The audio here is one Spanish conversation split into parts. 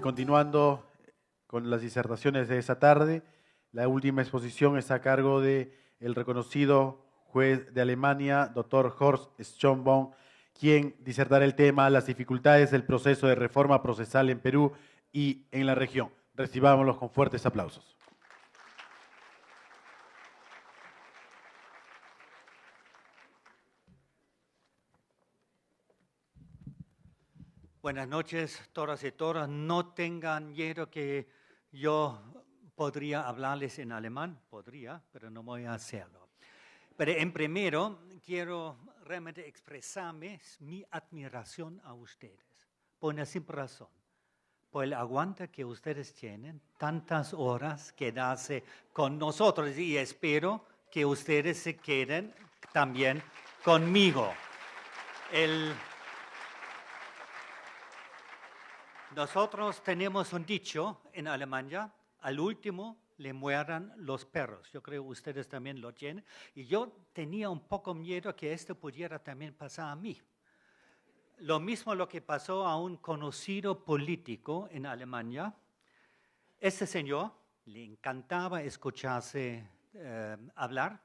continuando con las disertaciones de esta tarde, la última exposición está a cargo de el reconocido juez de Alemania, Dr. Horst Schönborn, quien disertará el tema Las dificultades del proceso de reforma procesal en Perú y en la región. Recibámoslos con fuertes aplausos. Buenas noches, todas y todas. No tengan miedo que yo podría hablarles en alemán. Podría, pero no voy a hacerlo. Pero en primero, quiero realmente expresarme mi admiración a ustedes. Por una simple razón. Por el aguante que ustedes tienen, tantas horas quedarse con nosotros. Y espero que ustedes se queden también conmigo. Nosotros tenemos un dicho en Alemania, al último le mueran los perros. Yo creo que ustedes también lo tienen. Y yo tenía un poco miedo que esto pudiera también pasar a mí. Lo mismo lo que pasó a un conocido político en Alemania. Este señor le encantaba escucharse hablar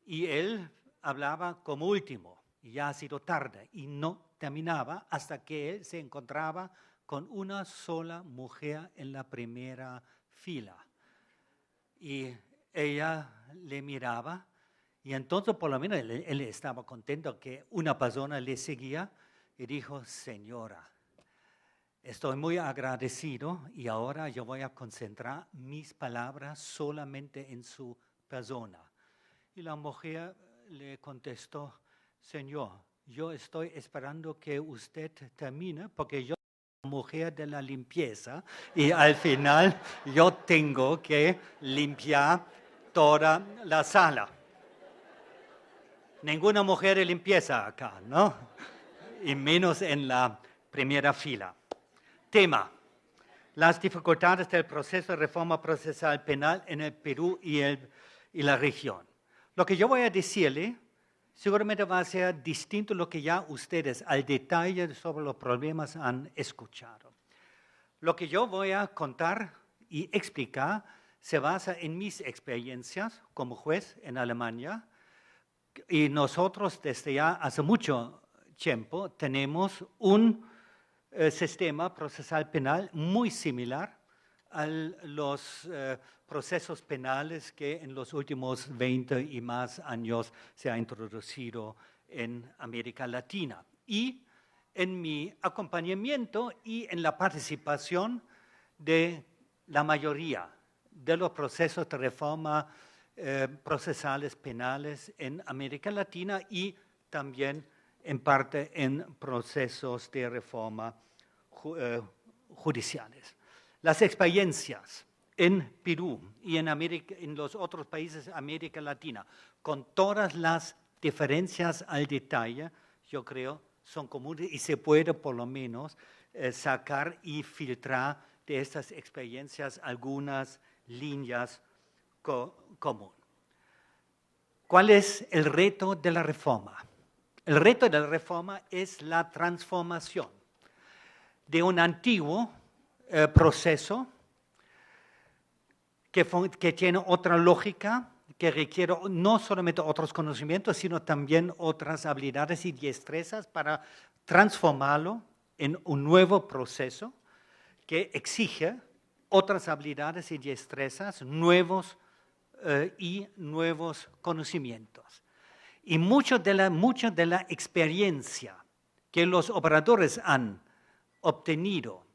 y él hablaba como último. Y ya ha sido tarde y no terminaba hasta que él se encontraba con una sola mujer en la primera fila. Y ella le miraba y entonces por lo menos él estaba contento que una persona le seguía y dijo, señora, estoy muy agradecido y ahora yo voy a concentrar mis palabras solamente en su persona. Y la mujer le contestó, señor, yo estoy esperando que usted termine porque yo mujer de la limpieza y al final yo tengo que limpiar toda la sala. Ninguna mujer de limpieza acá, ¿no? Y menos en la primera fila. Tema: las dificultades del proceso de reforma procesal penal en el Perú y la región. Lo que yo voy a decirle seguramente va a ser distinto a lo que ya ustedes al detalle sobre los problemas han escuchado. Lo que yo voy a contar y explicar se basa en mis experiencias como juez en Alemania y nosotros desde ya hace mucho tiempo tenemos un sistema procesal penal muy similar a los procesos penales que en los últimos 20 y más años se ha introducido en América Latina. Y en mi acompañamiento y en la participación de la mayoría de los procesos de reforma procesales penales en América Latina y también en parte en procesos de reforma judiciales. Las experiencias en Perú y en los otros países de América Latina, con todas las diferencias al detalle, yo creo, son comunes y se puede por lo menos sacar y filtrar de estas experiencias algunas líneas comunes. ¿Cuál es el reto de la reforma? El reto de la reforma es la transformación de un antiguo proceso que tiene otra lógica, que requiere no solamente otros conocimientos, sino también otras habilidades y destrezas para transformarlo en un nuevo proceso que exige otras habilidades y destrezas, nuevos conocimientos. Y mucho de la experiencia que los operadores han obtenido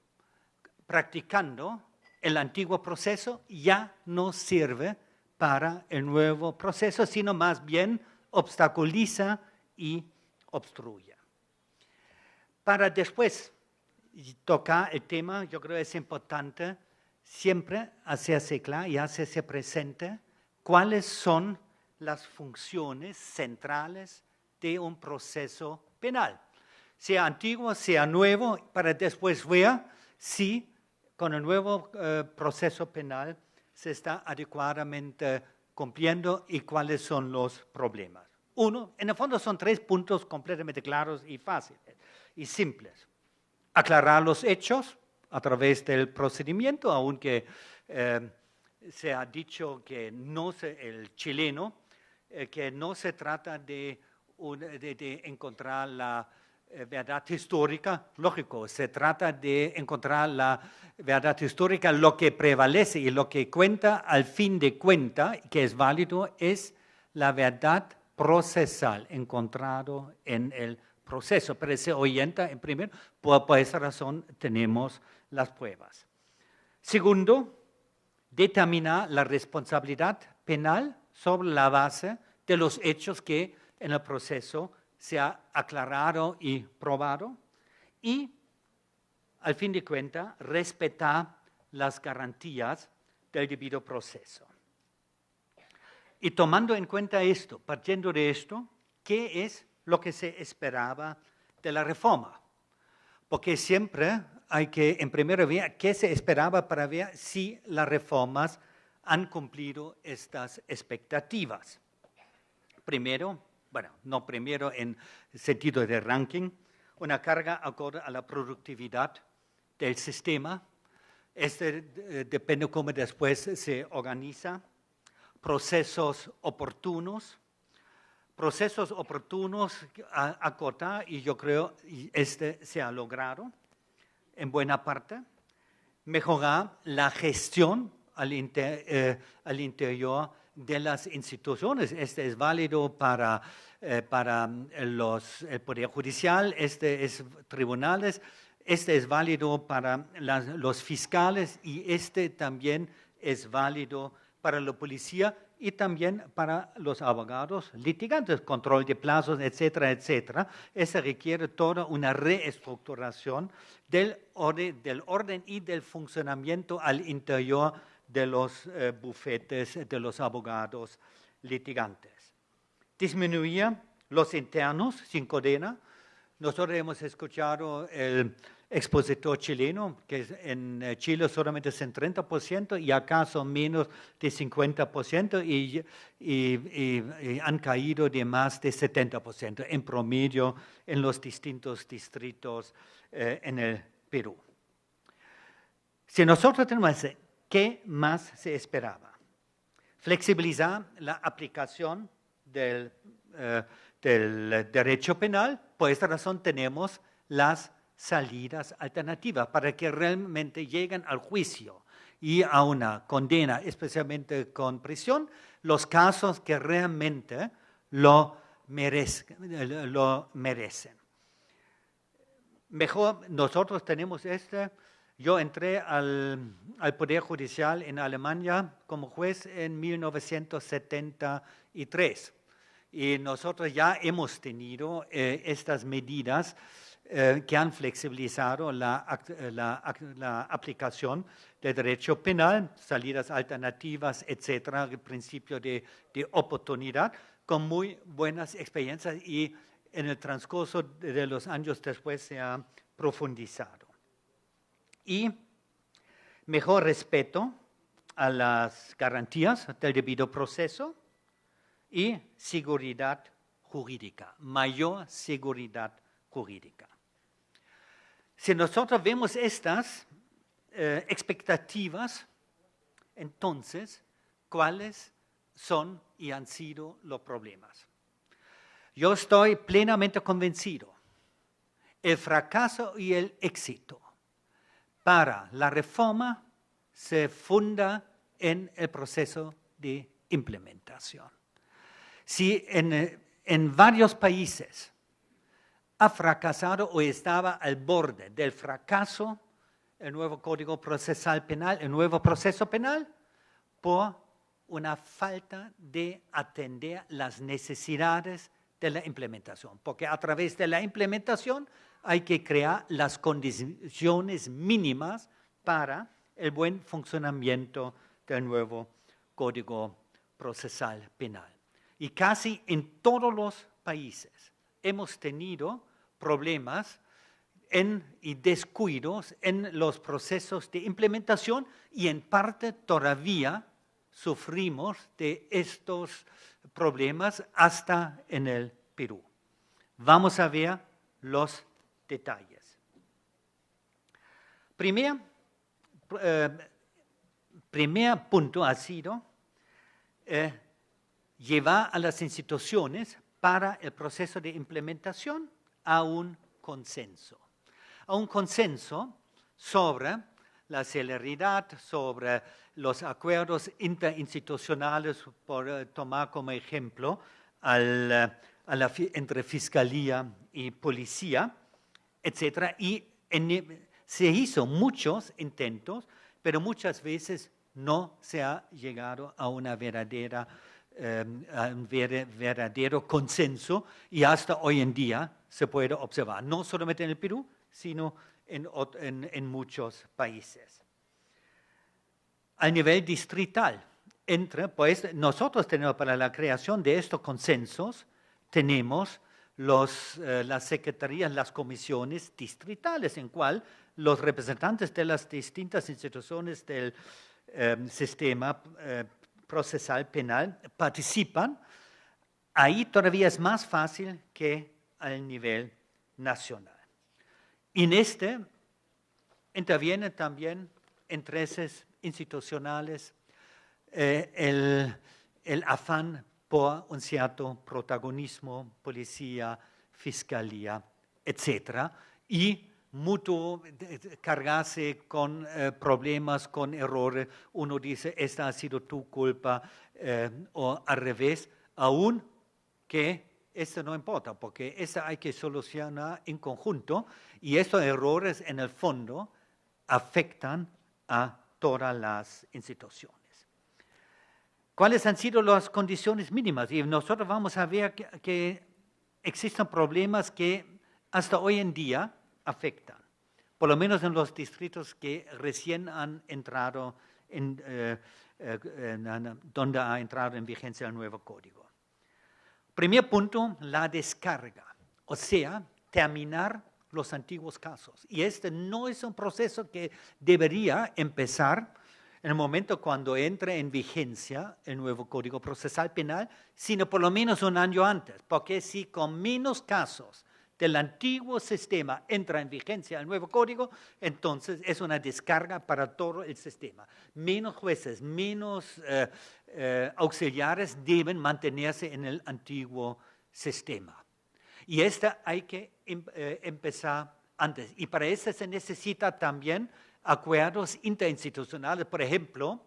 practicando el antiguo proceso ya no sirve para el nuevo proceso, sino más bien obstaculiza y obstruye. Para después tocar el tema, yo creo que es importante siempre hacerse claro y hacerse presente cuáles son las funciones centrales de un proceso penal, sea antiguo, sea nuevo, para después ver si con el nuevo proceso penal se está adecuadamente cumpliendo y cuáles son los problemas. Uno, en el fondo son 3 puntos completamente claros y fáciles y simples. Aclarar los hechos, a través del procedimiento, aunque se ha dicho que el chileno, que no se trata de encontrar la verdad histórica, lógico, se trata de encontrar la verdad histórica, lo que prevalece y lo que cuenta al fin de cuentas, que es válido, es la verdad procesal encontrado en el proceso. Pero se orienta en primero, por esa razón tenemos las pruebas. Segundo, determinar la responsabilidad penal sobre la base de los hechos que en el proceso se ha aclarado y probado, y al fin de cuentas respetar las garantías del debido proceso. Y tomando en cuenta esto, partiendo de esto, ¿qué es lo que se esperaba de la reforma? Porque siempre hay que, en primer lugar, ¿qué se esperaba para ver si las reformas han cumplido estas expectativas? Primero, bueno, no primero en sentido de ranking, una carga acorde a la productividad del sistema. Depende cómo después se organiza. Procesos oportunos acotar, y yo creo se ha logrado en buena parte. Mejorar la gestión al interior de las instituciones. Este es válido para el Poder Judicial, este es tribunales, este es válido para los fiscales y este también es válido para la policía y también para los abogados litigantes, control de plazos, etcétera, etcétera. Eso requiere toda una reestructuración del orden y del funcionamiento al interior de los bufetes de los abogados litigantes. Disminuir los internos sin cadena. Nosotros hemos escuchado el expositor chileno, que en Chile solamente es en 30% y acá son menos de 50% y han caído de más de 70% en promedio en los distintos distritos en el Perú. Si nosotros tenemos, ¿qué más se esperaba? Flexibilizar la aplicación del derecho penal. Por esta razón tenemos las salidas alternativas para que realmente lleguen al juicio y a una condena, especialmente con prisión, los casos que realmente lo merecen. Mejor, nosotros tenemos yo entré al Poder Judicial en Alemania como juez en 1973 y nosotros ya hemos tenido estas medidas que han flexibilizado la aplicación del derecho penal, salidas alternativas, etcétera, el principio de oportunidad, con muy buenas experiencias y en el transcurso de los años después se ha profundizado. Y mejor respeto a las garantías del debido proceso y seguridad jurídica, mayor seguridad jurídica. Si nosotros vemos estas expectativas, entonces, ¿cuáles son y han sido los problemas? Yo estoy plenamente convencido, el fracaso y el éxito para la reforma se funda en el proceso de implementación. Si en varios países ha fracasado o estaba al borde del fracaso el nuevo Código Procesal Penal, el nuevo proceso penal, por una falta de atender las necesidades de la implementación, porque a través de la implementación hay que crear las condiciones mínimas para el buen funcionamiento del nuevo Código Procesal Penal. Y casi en todos los países hemos tenido problemas y descuidos en los procesos de implementación y en parte todavía sufrimos de estos problemas hasta en el Perú. Vamos a ver los detalles. Primer punto ha sido llevar a las instituciones para el proceso de implementación a un consenso sobre la celeridad, sobre los acuerdos interinstitucionales, por tomar como ejemplo entre fiscalía y policía, etc. Y se hizo muchos intentos, pero muchas veces no se ha llegado a un verdadero consenso, y hasta hoy en día se puede observar, no solamente en el Perú, sino en muchos países. A nivel distrital, pues nosotros tenemos para la creación de estos consensos, tenemos las secretarías, las comisiones distritales, en cual los representantes de las distintas instituciones del sistema procesal penal participan. Ahí todavía es más fácil que al nivel nacional. Y en intervienen también intereses institucionales, el afán por un cierto protagonismo, policía, fiscalía, etc. Y mutuo cargarse con problemas, con errores. Uno dice, esta ha sido tu culpa, o al revés, aún que esto no importa, porque eso hay que solucionar en conjunto, y estos errores en el fondo afectan a todas las instituciones. ¿Cuáles han sido las condiciones mínimas? Y nosotros vamos a ver que existen problemas que hasta hoy en día afectan, por lo menos en los distritos que recién han entrado, donde ha entrado en vigencia el nuevo código. Primer punto, la descarga, o sea, terminar los antiguos casos. Y este no es un proceso que debería empezar en el momento cuando entre en vigencia el nuevo Código Procesal Penal, sino por lo menos un año antes, porque si con menos casos del antiguo sistema entra en vigencia el nuevo código, entonces es una descarga para todo el sistema. Menos jueces, menos auxiliares deben mantenerse en el antiguo sistema. Y esta hay que empezar antes. Y para eso se necesita también acuerdos interinstitucionales, por ejemplo,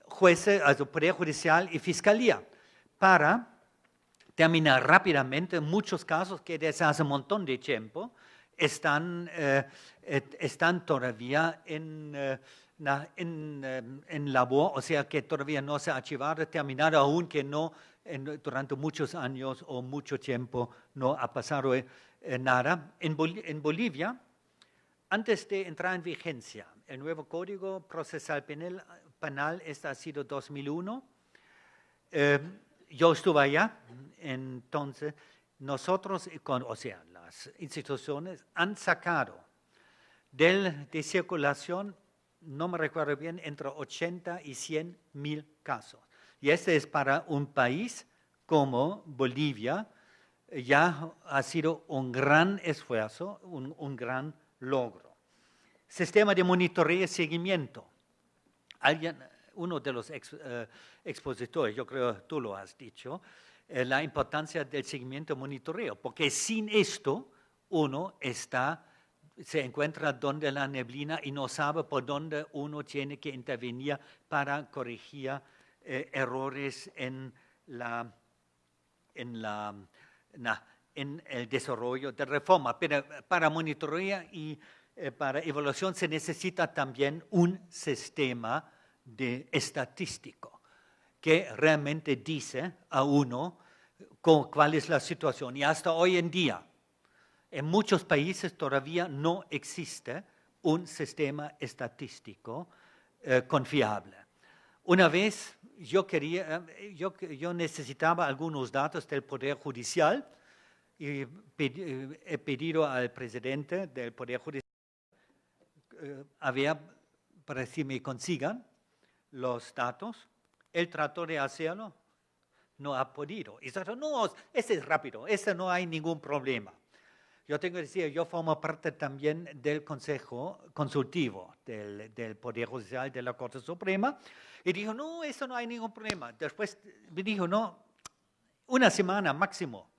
jueces, Poder Judicial y Fiscalía, para terminar rápidamente muchos casos que desde hace un montón de tiempo están todavía en labor, o sea que todavía no se ha archivado, terminado, aunque no durante muchos años o mucho tiempo no ha pasado nada. En Bolivia, antes de entrar en vigencia el nuevo Código Procesal Penal, este ha sido 2001, yo estuve allá, entonces nosotros, o sea, las instituciones han sacado de circulación, no me recuerdo bien, entre 80 y 100.000 casos. Y este es para un país como Bolivia, ya ha sido un gran esfuerzo, un gran logro. Sistema de monitoreo y seguimiento. Uno de los expositores, yo creo que tú lo has dicho, la importancia del seguimiento y monitoreo, porque sin esto uno se encuentra donde la neblina y no sabe por dónde uno tiene que intervenir para corregir errores en el desarrollo de reforma. Pero para monitoreo y para evaluación se necesita también un sistema estadístico que realmente dice a uno cuál es la situación. Y hasta hoy en día, en muchos países todavía no existe un sistema estadístico confiable. Una vez yo necesitaba algunos datos del Poder Judicial y he pedido al presidente del Poder Judicial para que me consigan los datos. Él trató de hacerlo, no ha podido. Y dijo, no, este es rápido, este no hay ningún problema. Yo tengo que decir, yo formo parte también del Consejo Consultivo del Poder Judicial de la Corte Suprema, y dijo, no, eso no hay ningún problema. Después me dijo, no, una semana máximo.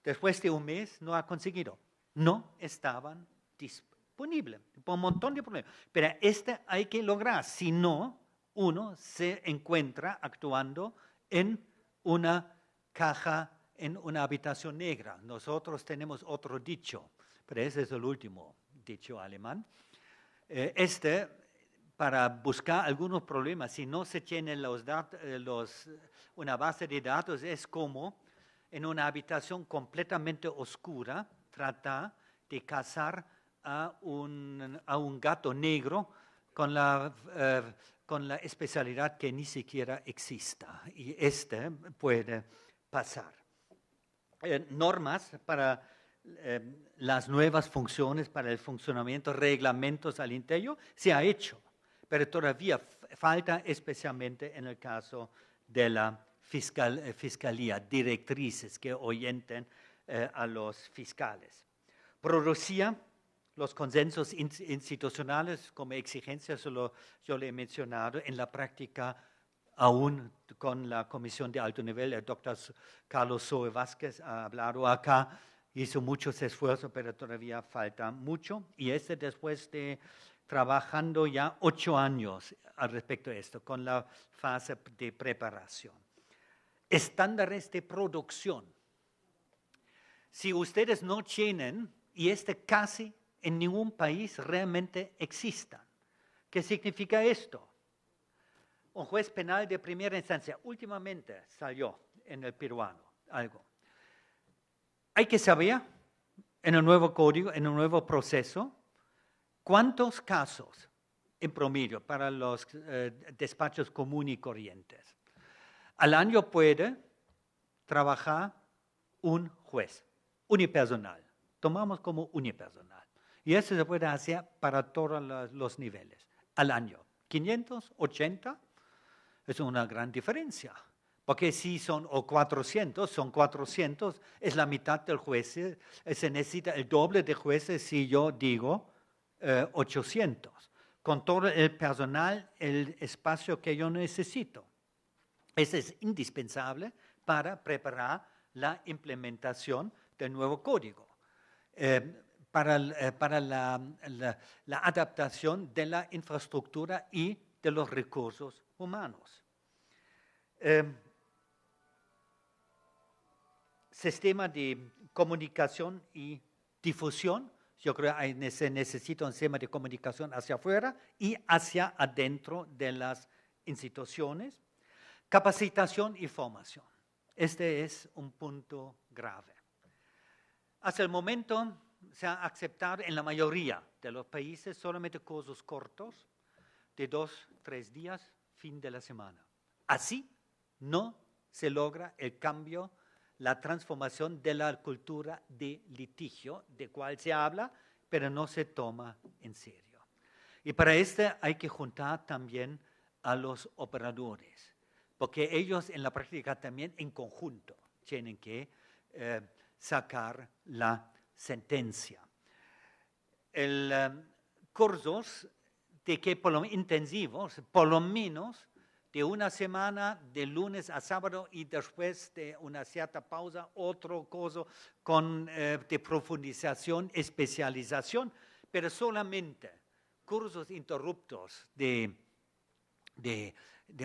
Después de un mes no ha conseguido. No estaban disponibles, por un montón de problemas. Pero hay que lograr, si no, uno se encuentra actuando en una caja, en una habitación negra. Nosotros tenemos otro dicho, pero ese es el último dicho alemán. Para buscar algunos problemas, si no se tienen una base de datos, es como en una habitación completamente oscura tratar de cazar a un gato negro con la especialidad que ni siquiera exista. Y puede pasar. Normas para las nuevas funciones, para el funcionamiento, reglamentos al interior, se ha hecho, pero todavía falta, especialmente en el caso de la fiscalía, directrices que orienten a los fiscales. Producía los consensos institucionales como exigencia, yo le he mencionado, en la práctica aún con la Comisión de Alto Nivel. El doctor Carlos Zoe Vázquez ha hablado acá, hizo muchos esfuerzos, pero todavía falta mucho. Y después de trabajando ya 8 años al respecto de esto, con la fase de preparación. Estándares de producción. Si ustedes no tienen, y casi en ningún país realmente existan, ¿qué significa esto? Un juez penal de primera instancia, últimamente salió en el peruano algo. Hay que saber en el nuevo código, en el nuevo proceso, cuántos casos en promedio para los despachos comunes y corrientes. Al año puede trabajar un juez unipersonal. Tomamos como unipersonal. Y eso se puede hacer para todos los niveles. Al año, 580 es una gran diferencia. Porque si son 400, es la mitad del juez. Se necesita el doble de jueces si yo digo 800. Con todo el personal, el espacio que yo necesito. Eso es indispensable para preparar la implementación del nuevo código. Para la adaptación de la infraestructura y de los recursos humanos. Sistema de comunicación y difusión. Yo creo que se necesita un sistema de comunicación hacia afuera y hacia adentro de las instituciones. Capacitación y formación. Este es un punto grave. Hasta el momento se ha aceptado en la mayoría de los países solamente cursos cortos de 2-3 días, fin de la semana. Así no se logra el cambio, la transformación de la cultura de litigio, de cual se habla, pero no se toma en serio. Y para hay que juntar también a los operadores, porque ellos en la práctica también en conjunto tienen que sacar la sentencia. Cursos intensivos, por lo menos de una semana, de lunes a sábado, y después de una cierta pausa, otro curso de profundización, especialización, pero solamente cursos interruptos de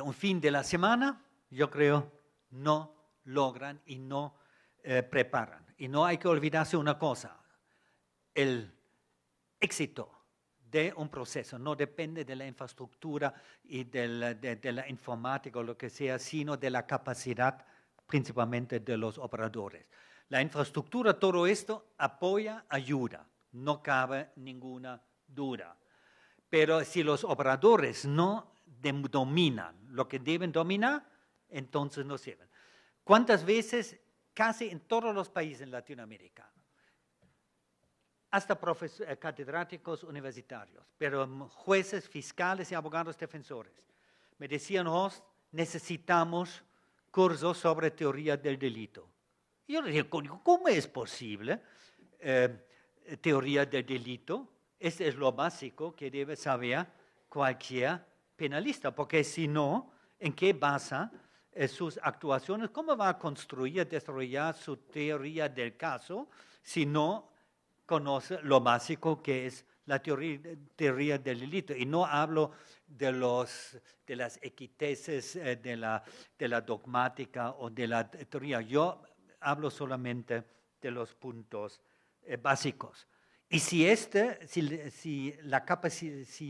un fin de la semana, yo creo, no logran y no preparan. Y no hay que olvidarse una cosa, el éxito de un proceso no depende de la infraestructura y de la informática o lo que sea, sino de la capacidad principalmente de los operadores. La infraestructura, todo esto apoya, ayuda, no cabe ninguna duda. Pero si los operadores no dominan lo que deben dominar, entonces no sirven. ¿Cuántas veces, casi en todos los países en Latinoamérica, hasta catedráticos universitarios, pero jueces, fiscales y abogados defensores, me decían, necesitamos cursos sobre teoría del delito. Y yo le dije, ¿cómo es posible? teoría del delito. Este es lo básico que debe saber cualquier penalista, porque si no, ¿en qué basa sus actuaciones? ¿Cómo va a construir, desarrollar su teoría del caso si no conoce lo básico que es la teoría del delito? Y no hablo de las equiteses de la dogmática o de la teoría. Yo hablo solamente de los puntos básicos. Y si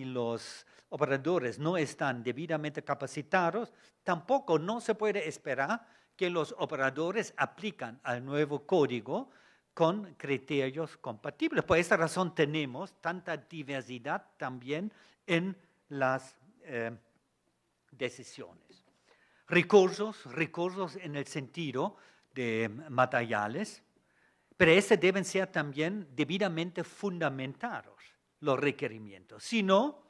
los operadores no están debidamente capacitados, tampoco no se puede esperar que los operadores aplican al nuevo código con criterios compatibles. Por esta razón tenemos tanta diversidad también en las decisiones. Recursos en el sentido de materiales, pero estos deben ser también debidamente fundamentados, los requerimientos. Si no,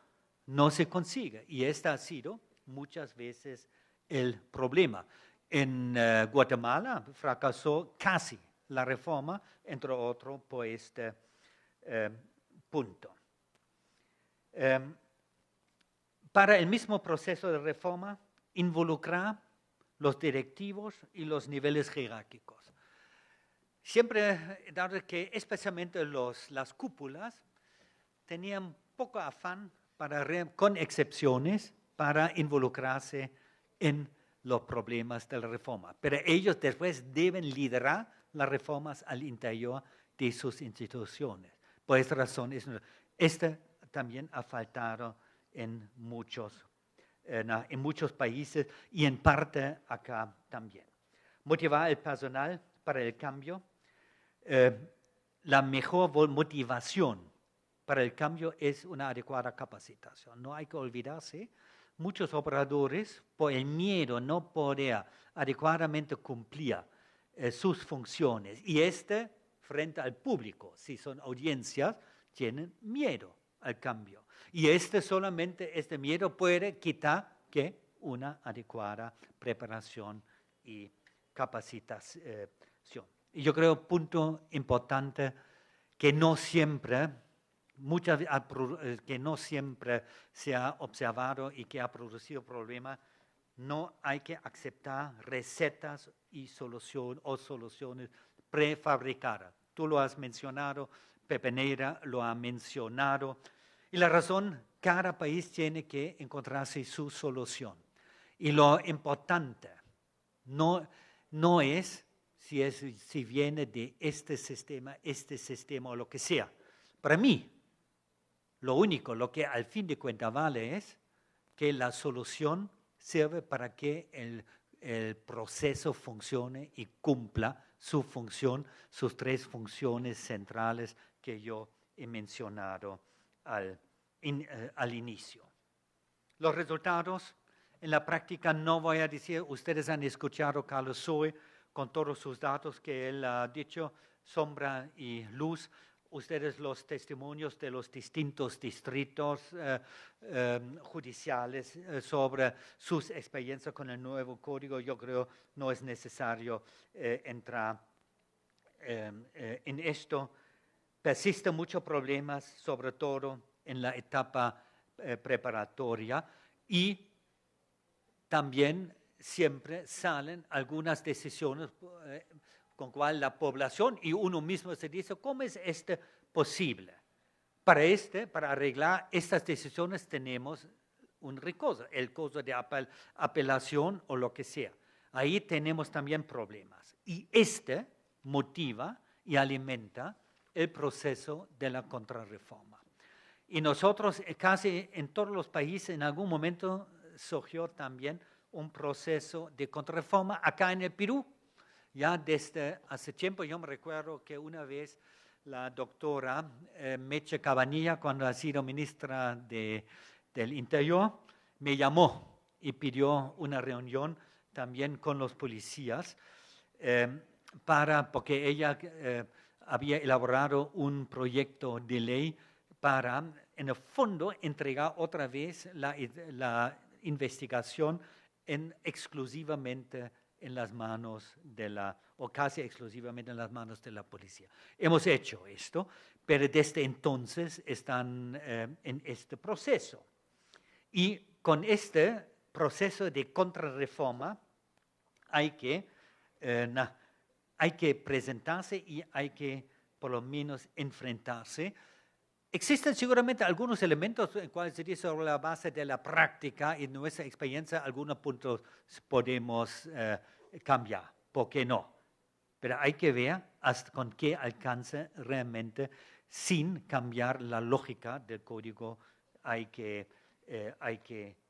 no se consigue. Y este ha sido muchas veces el problema. En Guatemala fracasó casi la reforma, entre otros, por este punto. Para el mismo proceso de reforma, involucrar los directivos y los niveles jerárquicos. Siempre, dado que especialmente las cúpulas tenían poco afán, con excepciones, para involucrarse en los problemas de la reforma. Pero ellos después deben liderar las reformas al interior de sus instituciones. Por esta razón, este también ha faltado en muchos países y en parte acá también. Motivar el personal para el cambio. La mejor motivación para el cambio es una adecuada capacitación. No hay que olvidarse, muchos operadores, por el miedo no poder adecuadamente cumplir sus funciones, y frente al público, si son audiencias, tienen miedo al cambio. Y solamente este miedo puede quitar una adecuada preparación y capacitación. Y yo creo, punto importante, que no siempre se ha observado y que ha producido problemas, no hay que aceptar recetas y soluciones prefabricadas. Tú lo has mencionado, Pepe Neira lo ha mencionado, y la razón, cada país tiene que encontrarse su solución. Y lo importante no es si viene de este sistema o lo que sea. Para mí, lo que al fin de cuentas vale es que la solución sirve para que el proceso funcione y cumpla su función, sus tres funciones centrales que yo he mencionado al inicio. Los resultados, en la práctica no voy a decir, ustedes han escuchado Carlos Zoe con todos sus datos que él ha dicho, sombra y luz. Ustedes los testimonios de los distintos distritos judiciales sobre sus experiencias con el nuevo código, yo creo no es necesario entrar en esto. Persisten muchos problemas, sobre todo en la etapa preparatoria, y también siempre salen algunas decisiones con cual la población y uno mismo se dice, ¿cómo es posible? Para arreglar estas decisiones tenemos un recurso, el curso de apelación o lo que sea. Ahí tenemos también problemas. Y motiva y alimenta el proceso de la contrarreforma. Y nosotros, casi en todos los países, en algún momento surgió también un proceso de contrarreforma. Acá en el Perú, ya desde hace tiempo, yo me recuerdo que una vez la doctora Meche Cabanilla, cuando ha sido ministra del Interior, me llamó y pidió una reunión también con los policías, porque ella había elaborado un proyecto de ley para, en el fondo, entregar otra vez la investigación exclusivamente en las manos o casi exclusivamente en las manos de la policía. Hemos hecho esto, pero desde entonces están en este proceso. Y con este proceso de contrarreforma hay que presentarse y hay que por lo menos enfrentarse. Existen seguramente algunos elementos en cuales se dice sobre la base de la práctica y nuestra experiencia, algunos puntos podemos cambiar, ¿por qué no? Pero hay que ver hasta con qué alcance realmente, sin cambiar la lógica del código, hay que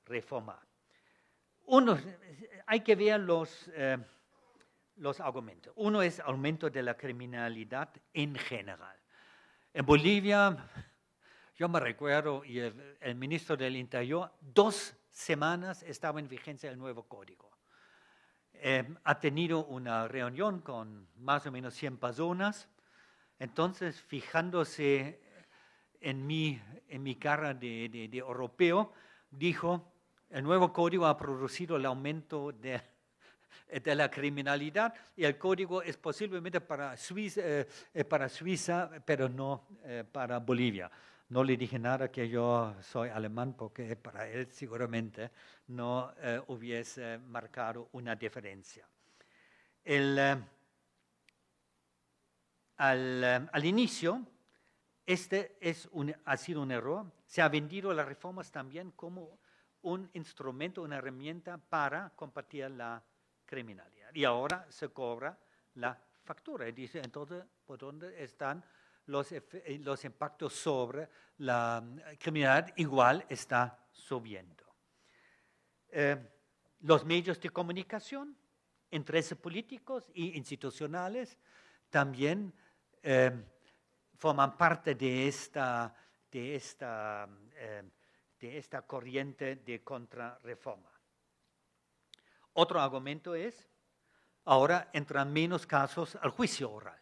reformar. Hay que ver los argumentos. Uno es aumento de la criminalidad en general. En Bolivia, yo me recuerdo, y el ministro del Interior, 2 semanas estaba en vigencia el nuevo código. Ha tenido una reunión con más o menos 100 personas, entonces fijándose en mi cara de europeo, dijo, el nuevo código ha producido el aumento de la criminalidad y el código es posiblemente para Suiza, pero no para Bolivia. No le dije nada que yo soy alemán porque para él seguramente no hubiese marcado una diferencia. Al inicio, ha sido un error. Se ha vendido las reformas también como un instrumento, una herramienta para combatir la criminalidad. Y ahora se cobra la factura. Y dice, entonces, ¿por dónde están los impactos sobre la criminalidad? Igual está subiendo. Los medios de comunicación, intereses políticos e institucionales, también forman parte de esta corriente de contrarreforma. Otro argumento es, ahora entran menos casos al juicio oral.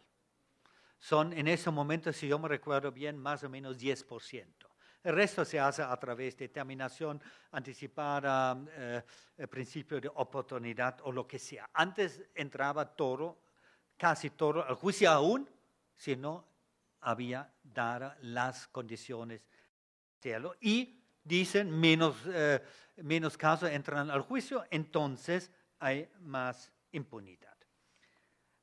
Son en ese momento, si yo me recuerdo bien, más o menos 10%. El resto se hace a través de terminación anticipada, el principio de oportunidad o lo que sea. Antes entraba todo, casi todo, al juicio aún, si no había dadas las condiciones de hacerlo. Y dicen, menos casos entran al juicio, entonces hay más impunidad.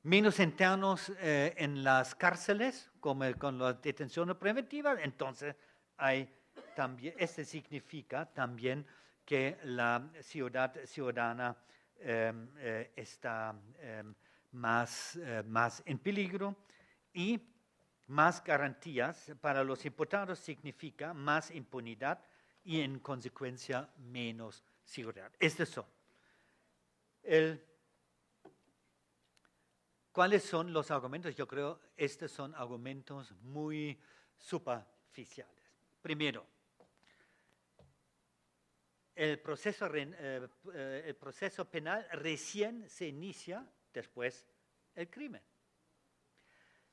Menos internos en las cárceles, como con las detenciones preventivas, entonces hay también, esto significa también que la ciudadana está más en peligro, y más garantías para los imputados significa más impunidad y en consecuencia menos seguridad. Estos son. ¿Cuáles son los argumentos? Yo creo que estos son argumentos muy superficiales. Primero, el proceso penal recién se inicia después del crimen,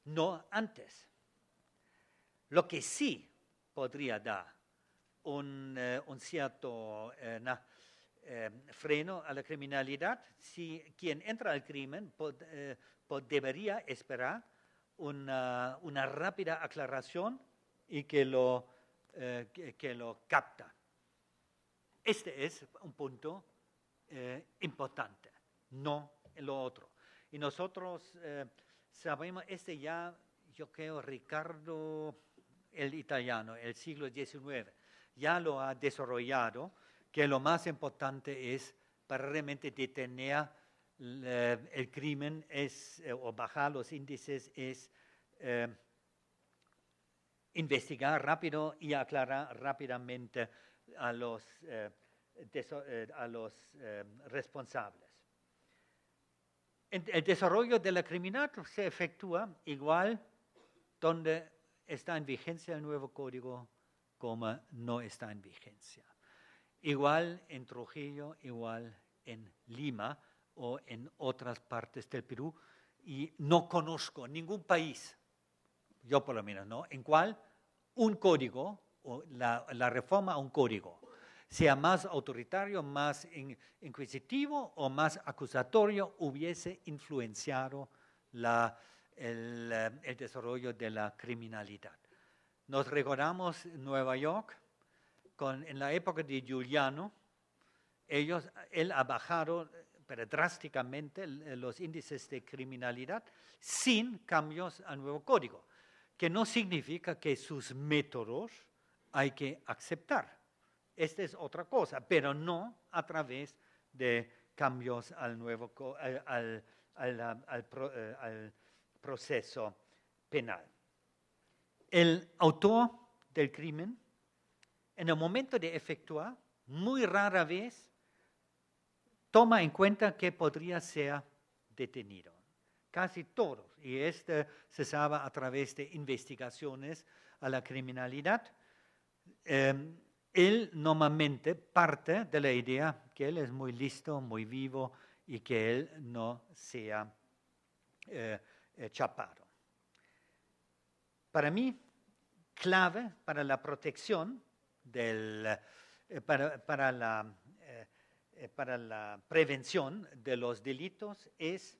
no antes. Lo que sí podría dar un cierto freno a la criminalidad, si quien entra al crimen debería esperar una rápida aclaración y que lo capta. Este es un punto importante, no lo otro. Y nosotros sabemos, yo creo, Ricardo el italiano, el siglo XIX, ya lo ha desarrollado, que lo más importante es para realmente detener el crimen o bajar los índices es investigar rápido y aclarar rápidamente a los responsables. El desarrollo de la criminalidad se efectúa igual donde está en vigencia el nuevo código como no está en vigencia. Igual en Trujillo, igual en Lima o en otras partes del Perú, y no conozco ningún país, yo por lo menos, ¿no?, en cual un código o la reforma a un código sea más autoritario, más inquisitivo o más acusatorio, hubiese influenciado el desarrollo de la criminalidad. Nos recordamos Nueva York, en la época de Giuliano, él ha bajado pero drásticamente los índices de criminalidad sin cambios al nuevo código, que no significa que sus métodos hay que aceptar. Esta es otra cosa, pero no a través de cambios al nuevo al proceso penal. El autor del crimen, en el momento de efectuar, muy rara vez toma en cuenta que podría ser detenido. Casi todos, y se sabe a través de investigaciones a la criminalidad, él normalmente parte de la idea que él es muy listo, muy vivo y que él no sea chapado. Para mí, clave para la protección para la prevención de los delitos es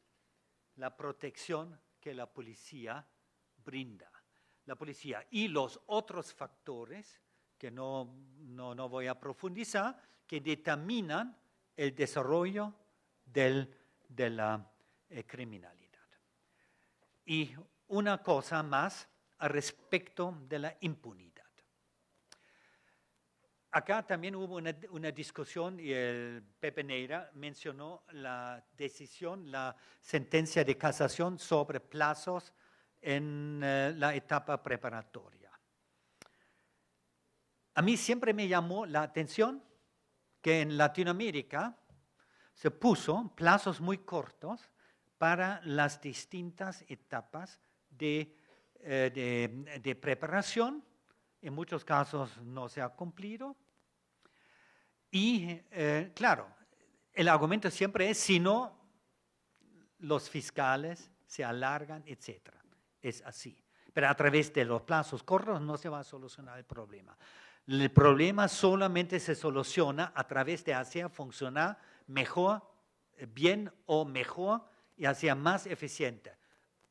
la protección que la policía brinda. La policía y los otros factores que no voy a profundizar, que determinan el desarrollo de la criminalidad. Y una cosa más al respecto de la impunidad. Acá también hubo una discusión y el Pepe Neira mencionó la decisión, la sentencia de casación sobre plazos en la etapa preparatoria. A mí siempre me llamó la atención que en Latinoamérica se puso plazos muy cortos para las distintas etapas de preparación. En muchos casos no se ha cumplido. Y claro, el argumento siempre es, si no, los fiscales se alargan, etc. Es así. Pero a través de los plazos cortos no se va a solucionar el problema. El problema solamente se soluciona a través de hacer funcionar mejor, bien o mejor, y hacer más eficiente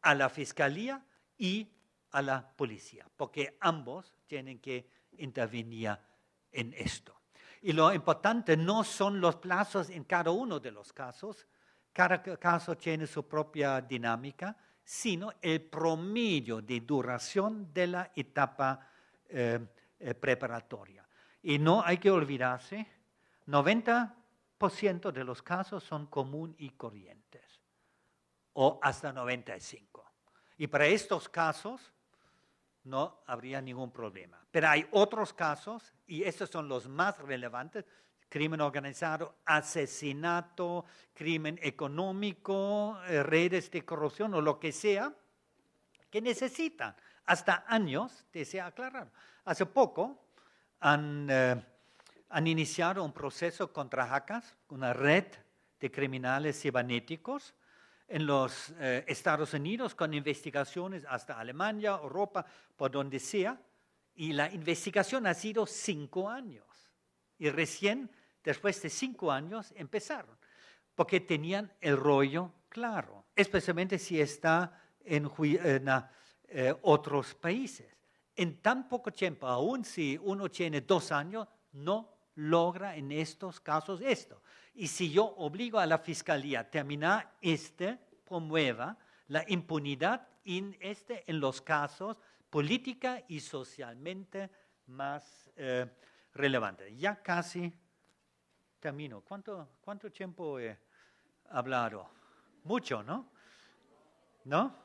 a la fiscalía y a la policía, porque ambos tienen que intervenir en esto. Y lo importante no son los plazos en cada uno de los casos, cada caso tiene su propia dinámica, sino el promedio de duración de la etapa preparatoria. Y no hay que olvidarse, 90% de los casos son común y corrientes, o hasta 95%. Y para estos casos no habría ningún problema. Pero hay otros casos, y estos son los más relevantes: crimen organizado, asesinato, crimen económico, redes de corrupción o lo que sea, que necesitan hasta años de ser aclarados. Hace poco han iniciado un proceso contra Jacas, una red de criminales cibernéticos, en los Estados Unidos, con investigaciones hasta Alemania, Europa, por donde sea, y la investigación ha sido 5 años. Y recién, después de 5 años, empezaron, porque tenían el rollo claro, especialmente si está en otros países. En tan poco tiempo, aun si uno tiene 2 años, no logra en estos casos esto. Y si yo obligo a la fiscalía a terminar promueva la impunidad en los casos política y socialmente más relevantes. Ya casi termino. ¿Cuánto tiempo he hablado? Mucho, ¿no? ¿No?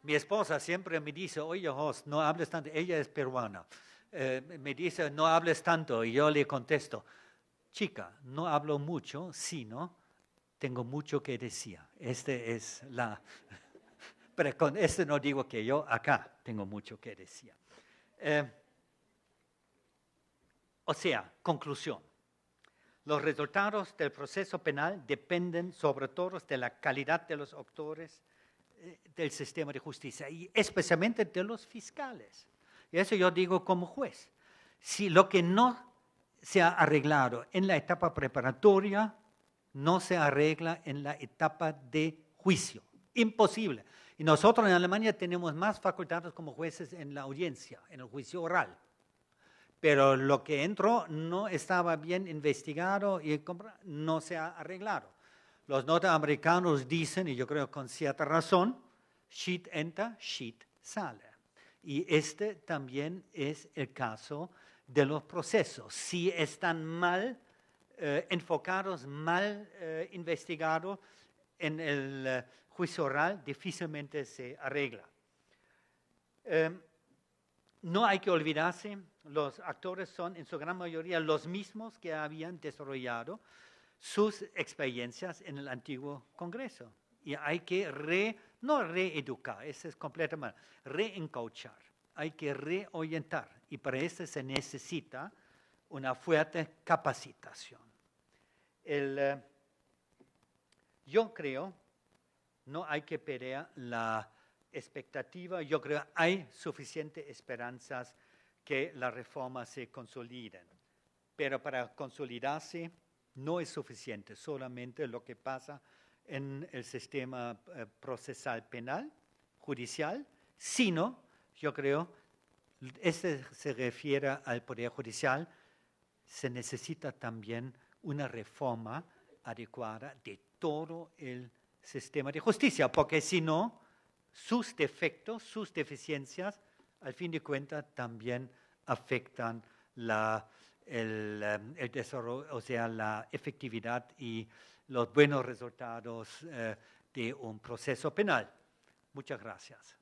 Mi esposa siempre me dice, oye, Jos, no hables tanto. Ella es peruana. Me dice, no hables tanto. Y yo le contesto, chica, no hablo mucho, sino tengo mucho que decir. Pero con esto no digo que yo acá tengo mucho que decir. O sea, conclusión. Los resultados del proceso penal dependen sobre todo de la calidad de los actores del sistema de justicia y especialmente de los fiscales. Y eso yo digo como juez. Si lo que no se ha arreglado en la etapa preparatoria, no se arregla en la etapa de juicio. Imposible. Y nosotros en Alemania tenemos más facultades como jueces en la audiencia, en el juicio oral. Pero lo que entró no estaba bien investigado y no se ha arreglado. Los norteamericanos dicen, y yo creo con cierta razón, shit entra, shit sale. Y este también es el caso de los procesos. Si están mal enfocados, mal investigados en el juicio oral, difícilmente se arregla. No hay que olvidarse, los actores son en su gran mayoría los mismos que habían desarrollado sus experiencias en el antiguo Congreso. Y hay que no reeducar, eso es completamente mal, reencauchar, hay que reorientar. Y para eso se necesita una fuerte capacitación. Yo creo, no hay que perder la expectativa, yo creo que hay suficientes esperanzas que la reforma se consolide. Pero para consolidarse no es suficiente solamente lo que pasa en el sistema procesal penal, judicial, sino, yo creo, este se refiere al Poder Judicial, se necesita también una reforma adecuada de todo el sistema de justicia, porque si no, sus defectos, sus deficiencias, al fin de cuentas, también afectan el desarrollo, o sea, la efectividad y los buenos resultados de un proceso penal. Muchas gracias.